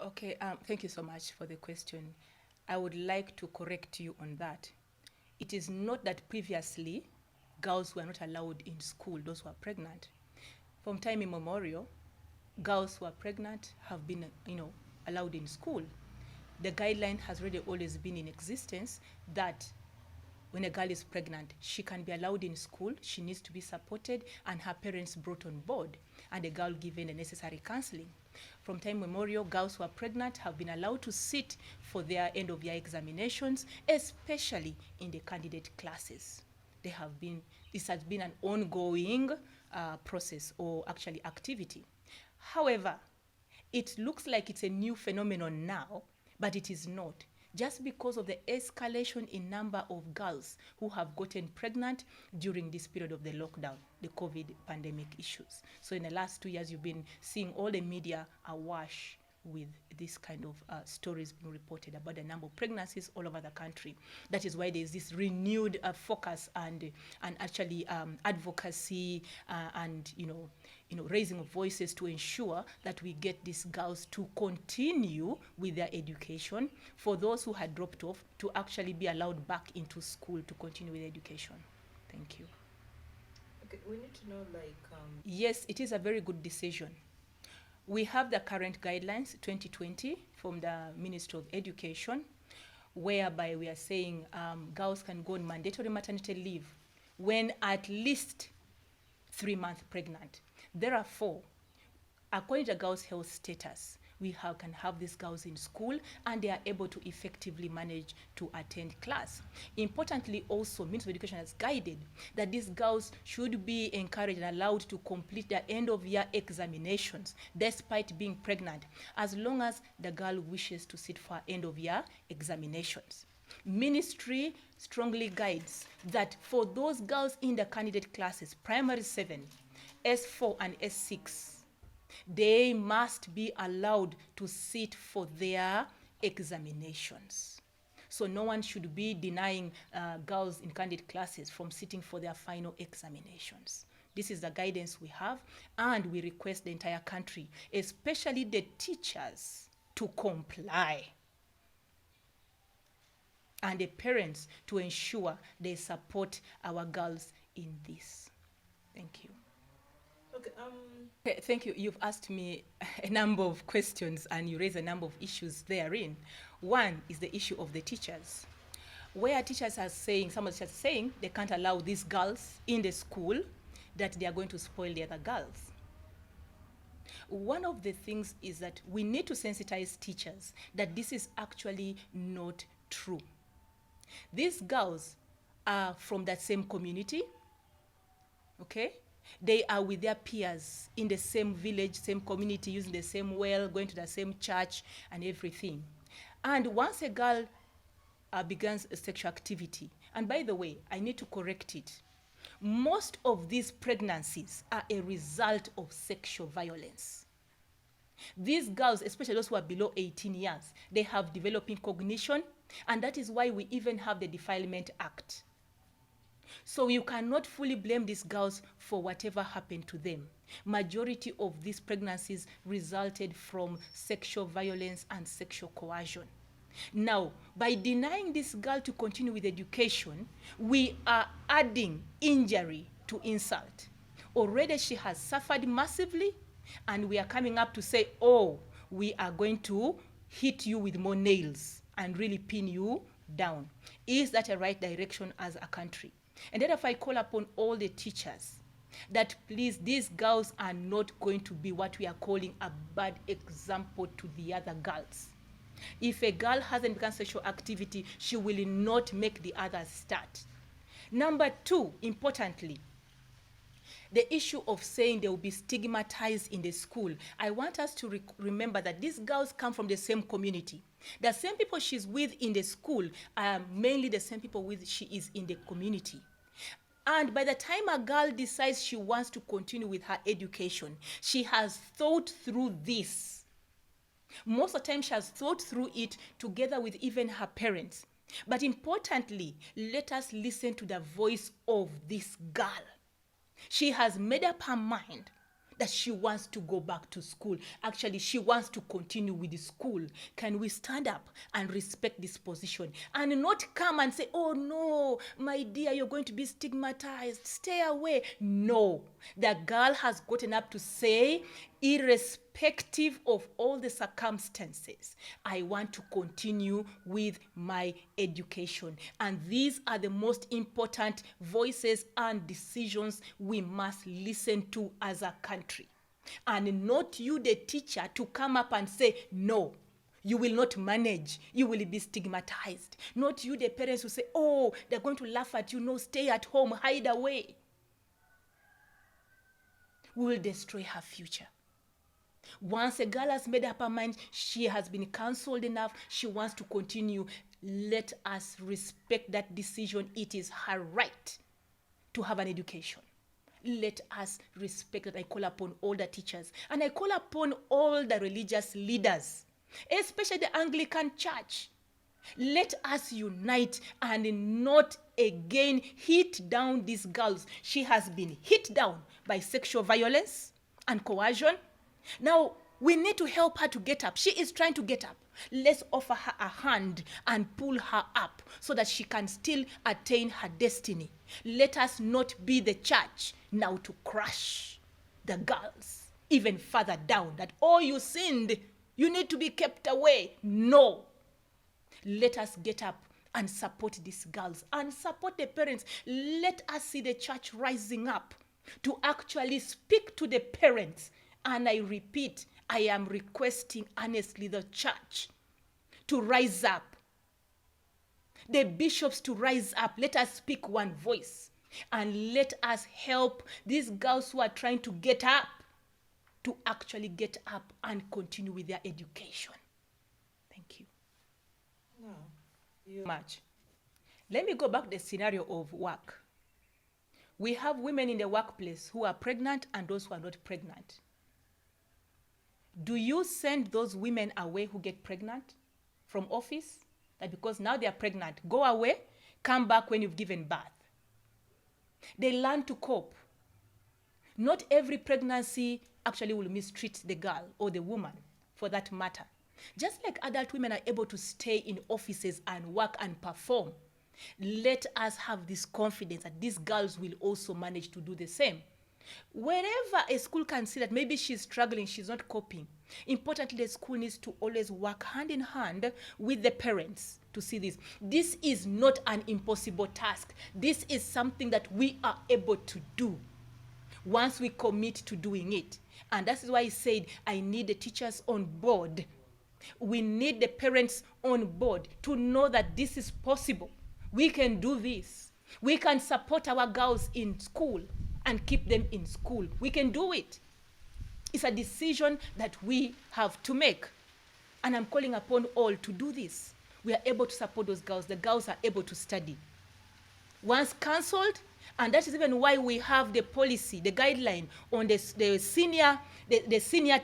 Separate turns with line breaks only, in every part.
Okay, thank you so much for the question. I would like to correct you on that. It is not that previously girls were not allowed in school, those who are pregnant. From time immemorial, girls who are pregnant have been, allowed in school. The guideline has already always been in existence that when a girl is pregnant, she can be allowed in school, she needs to be supported, and her parents brought on board, and the girl given the necessary counseling. From time memorial, girls who are pregnant have been allowed to sit for their end of year examinations, especially in the candidate classes. This has been an ongoing process or actually activity. However, it looks like it's a new phenomenon now, but it is not. Just because of the escalation in number of girls who have gotten pregnant during this period of the lockdown, the COVID pandemic issues. So in the last 2 years, you've been seeing all the media awash with this kind of stories being reported about the number of pregnancies all over the country. That is why there's this renewed focus and actually advocacy and raising of voices to ensure that we get these girls to continue with their education. For those who had dropped off, to actually be allowed back into school to continue with education. Thank you.
Okay, we need to know
Yes, it is a very good decision. We have the current guidelines 2020 from the Ministry of Education, whereby we are saying girls can go on mandatory maternity leave when at least 3 months pregnant. Therefore, according to girls' health status, we can have these girls in school and they are able to effectively manage to attend class. Importantly, also, Ministry of Education has guided that these girls should be encouraged and allowed to complete their end of year examinations despite being pregnant, as long as the girl wishes to sit for end of year examinations. Ministry strongly guides that for those girls in the candidate classes, primary 7, S4 and S6, they must be allowed to sit for their examinations. So no one should be denying girls in candidate classes from sitting for their final examinations. This is the guidance we have, and we request the entire country, especially the teachers, to comply, and the parents to ensure they support our girls in this. Thank you. Okay, thank you. You've asked me a number of questions and you raise a number of issues therein. One is the issue of the teachers, where teachers are saying, some of the teachers are saying they can't allow these girls in the school, that they are going to spoil the other girls. One of the things is that we need to sensitize teachers that this is actually not true. These girls are from that same community, okay? They are with their peers in the same village, same community, using the same well, going to the same church and everything. And once a girl begins a sexual activity, and by the way, I need to correct it, most of these pregnancies are a result of sexual violence. These girls, especially those who are below 18 years, they have developing cognition, and that is why we even have the Defilement Act. So you cannot fully blame these girls for whatever happened to them. Majority of these pregnancies resulted from sexual violence and sexual coercion. Now, by denying this girl to continue with education, we are adding injury to insult. Already she has suffered massively, and we are coming up to say, oh, we are going to hit you with more nails and really pin you down. Is that a right direction as a country? And then if I call upon all the teachers that please, these girls are not going to be what we are calling a bad example to the other girls. If a girl hasn't begun sexual activity, she will not make the others start. Number two, importantly, the issue of saying they will be stigmatized in the school. I want us to remember that these girls come from the same community. The same people she's with in the school are mainly the same people with she is in the community. And by the time a girl decides she wants to continue with her education, she has thought through this. Most of the time she has thought through it together with even her parents. But importantly, let us listen to the voice of this girl. She has made up her mind that she wants to go back to school. Actually, she wants to continue with the school. Can we stand up and respect this position and not come and say, oh no, my dear, you're going to be stigmatized, stay away. No, the girl has gotten up to say, irrespective of all the circumstances, I want to continue with my education. And these are the most important voices and decisions we must listen to as a country. And not you, the teacher, to come up and say, no, you will not manage, you will be stigmatized. Not you, the parents, who say, oh, they're going to laugh at you, no, stay at home, hide away. We will destroy her future. Once a girl has made up her mind, she has been counseled enough, she wants to continue, let us respect that decision. It is her right to have an education. Let us respect that. I call upon all the teachers and I call upon all the religious leaders, especially the Anglican Church. Let us unite and not again hit down these girls. She has been hit down by sexual violence and coercion. Now, we need to help her to get up. She is trying to get up. Let's offer her a hand and pull her up so that she can still attain her destiny. Let us not be the church now to crush the girls even further down, that, oh, you sinned, you need to be kept away. No. Let us get up and support these girls and support the parents. Let us see the church rising up to actually speak to the parents. And I repeat, I am requesting honestly the church to rise up, the bishops to rise up. Let us speak one voice and let us help these girls who are trying to get up to actually get up and continue with their education. Thank you.
No, you
Much. Let me go back to the scenario of work. We have women in the workplace who are pregnant and those who are not pregnant. Do you send those women away who get pregnant from office? That because now they are pregnant, go away, come back when you've given birth. They learn to cope. Not every pregnancy actually will mistreat the girl or the woman, for that matter. Just like adult women are able to stay in offices and work and perform, let us have this confidence that these girls will also manage to do the same. Wherever a school can see that maybe she's struggling, she's not coping, importantly, the school needs to always work hand in hand with the parents to see this. This is not an impossible task. This is something that we are able to do once we commit to doing it. And that is why I said I need the teachers on board. We need the parents on board to know that this is possible. We can do this. We can support our girls in school and keep them in school. We can do it. It's a decision that we have to make. And I'm calling upon all to do this. We are able to support those girls. The girls are able to study. Once cancelled, and that is even why we have the policy, the guideline on the senior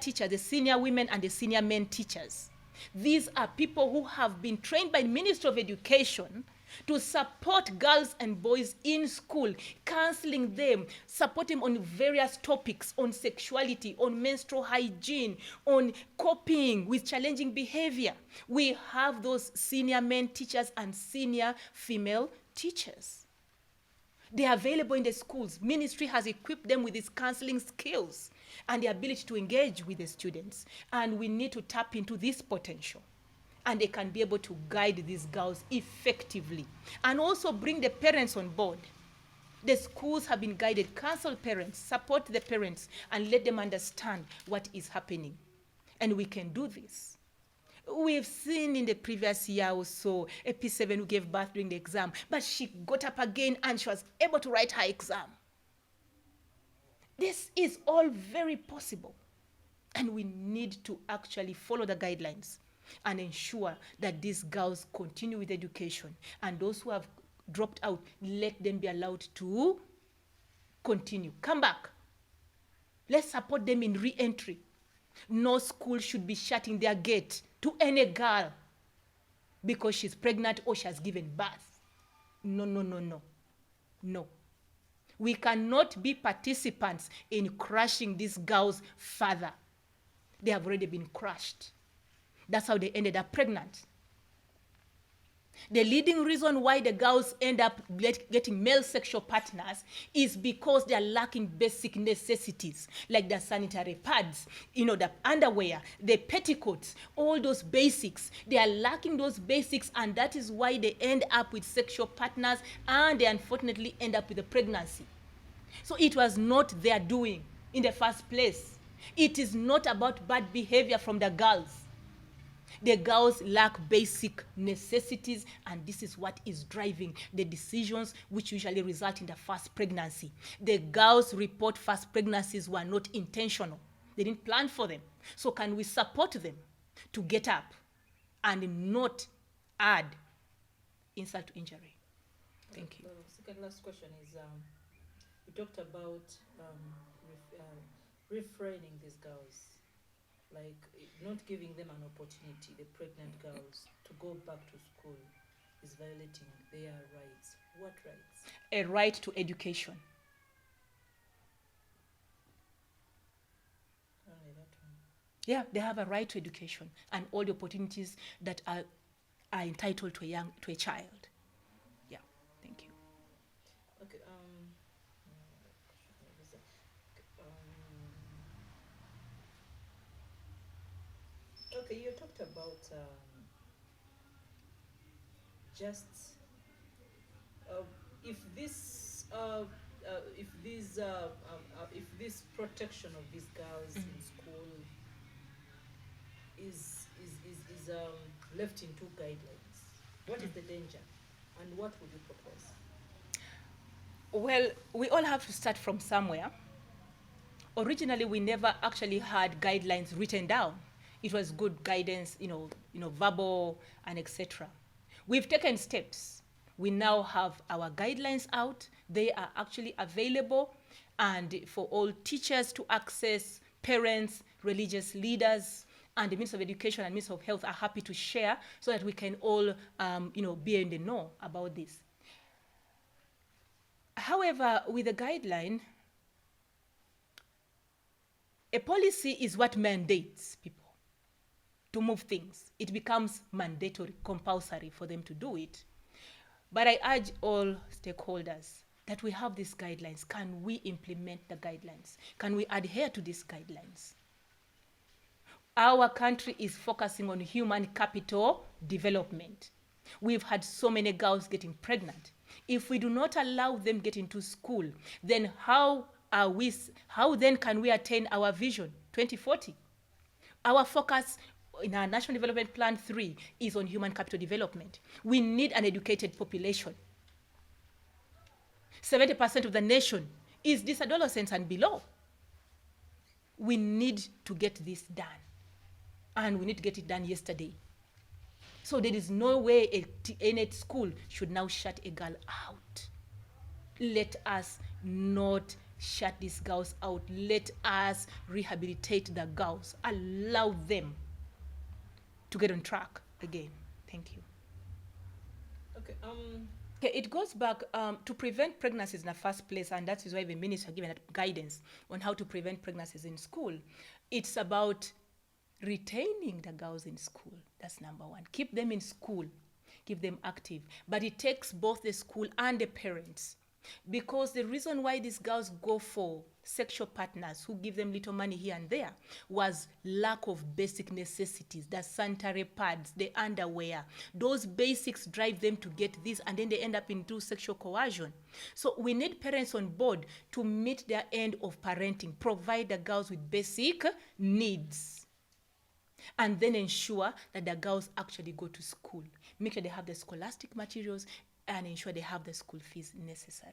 teachers, the senior women and the senior men teachers. These are people who have been trained by the Ministry of Education to support girls and boys in school, counseling them, support them on various topics, on sexuality, on menstrual hygiene, on coping with challenging behavior. We have those senior men teachers and senior female teachers. They are available in the schools. Ministry has equipped them with these counseling skills and the ability to engage with the students. And we need to tap into this potential. And they can be able to guide these girls effectively. And also bring the parents on board. The schools have been guided. Counsel parents, support the parents, and let them understand what is happening. And we can do this. We've seen in the previous year also a P7 who gave birth during the exam, but she got up again and she was able to write her exam. This is all very possible. And we need to actually follow the guidelines and ensure that these girls continue with education. And those who have dropped out, let them be allowed to continue. Come back. Let's support them in re-entry. No school should be shutting their gate to any girl because she's pregnant or she has given birth. No, no, no, no. No. We cannot be participants in crushing these girls further. They have already been crushed. That's how they ended up pregnant. The leading reason why the girls end up getting male sexual partners is because they are lacking basic necessities, like the sanitary pads, the underwear, the petticoats, all those basics. They are lacking those basics, and that is why they end up with sexual partners, and they unfortunately end up with a pregnancy. So it was not their doing in the first place. It is not about bad behavior from the girls. The girls lack basic necessities, and this is what is driving the decisions which usually result in the first pregnancy. The girls report first pregnancies were not intentional. They didn't plan for them. So can we support them to get up and not add insult to injury? Thank you.
The second last question is, you talked about refraining these girls, like not giving them an opportunity, the pregnant girls, to go back to school is violating their rights. What rights?
A right to education.
Only that one.
Yeah, they have a right to education and all the opportunities that are entitled to a child. Yeah, thank you.
Okay. Okay, you talked about just if this protection of these girls in school is left in two guidelines. What is the danger, and what would you propose?
Well, we all have to start from somewhere. Originally, we never actually had guidelines written down. It was good guidance, verbal and etc. We've taken steps. We now have our guidelines out. They are actually available, and for all teachers to access, parents, religious leaders, and the Minister of Education and Minister of Health are happy to share so that we can all, be in the know about this. However, with the guideline, a policy is what mandates people to move things. It becomes mandatory, compulsory for them to do it. But I urge all stakeholders that we have these guidelines. Can we implement the guidelines? Can we adhere to these guidelines? Our country is focusing on human capital development. We've had so many girls getting pregnant. If we do not allow them get into school, then how then can we attain our vision 2040? Our focus in our National Development Plan 3 is on human capital development. We need an educated population. 70% of the nation is these adolescents and below. We need to get this done. And we need to get it done yesterday. So there is no way any school should now shut a girl out. Let us not shut these girls out. Let us rehabilitate the girls. Allow them to get on track again. Thank you.
Okay.
Okay, it goes back to prevent pregnancies in the first place, and that is why the minister given that guidance on how to prevent pregnancies in school. It's about retaining the girls in school. That's number one. Keep them in school. Keep them active. But it takes both the school and the parents. Because the reason why these girls go for sexual partners who give them little money here and there was lack of basic necessities, the sanitary pads, the underwear. Those basics drive them to get this, and then they end up into sexual coercion. So we need parents on board to meet their end of parenting, provide the girls with basic needs, and then ensure that the girls actually go to school. Make sure they have the scholastic materials and ensure they have the school fees necessary.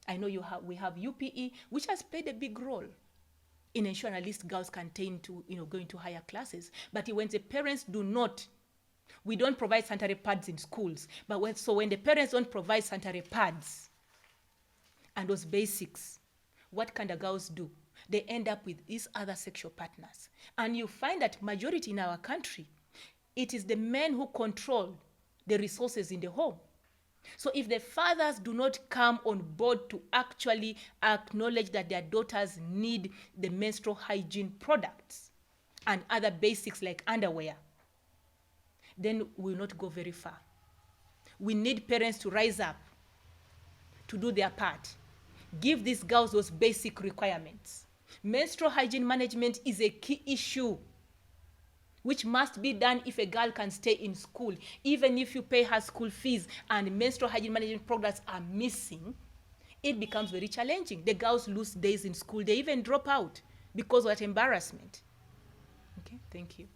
I know we have UPE, which has played a big role in ensuring at least girls can attain to, going to higher classes. But when the parents do not, we don't provide sanitary pads in schools. But when the parents don't provide sanitary pads and those basics, what can the girls do? They end up with these other sexual partners. And you find that majority in our country, it is the men who control the resources in the home. So if the fathers do not come on board to actually acknowledge that their daughters need the menstrual hygiene products and other basics like underwear, then we will not go very far. We need parents to rise up, to do their part. Give these girls those basic requirements. Menstrual hygiene management is a key issue which must be done if a girl can stay in school. Even if you pay her school fees and menstrual hygiene management programs are missing, it becomes very challenging. The girls lose days in school. They even drop out because of that embarrassment. Okay, thank you.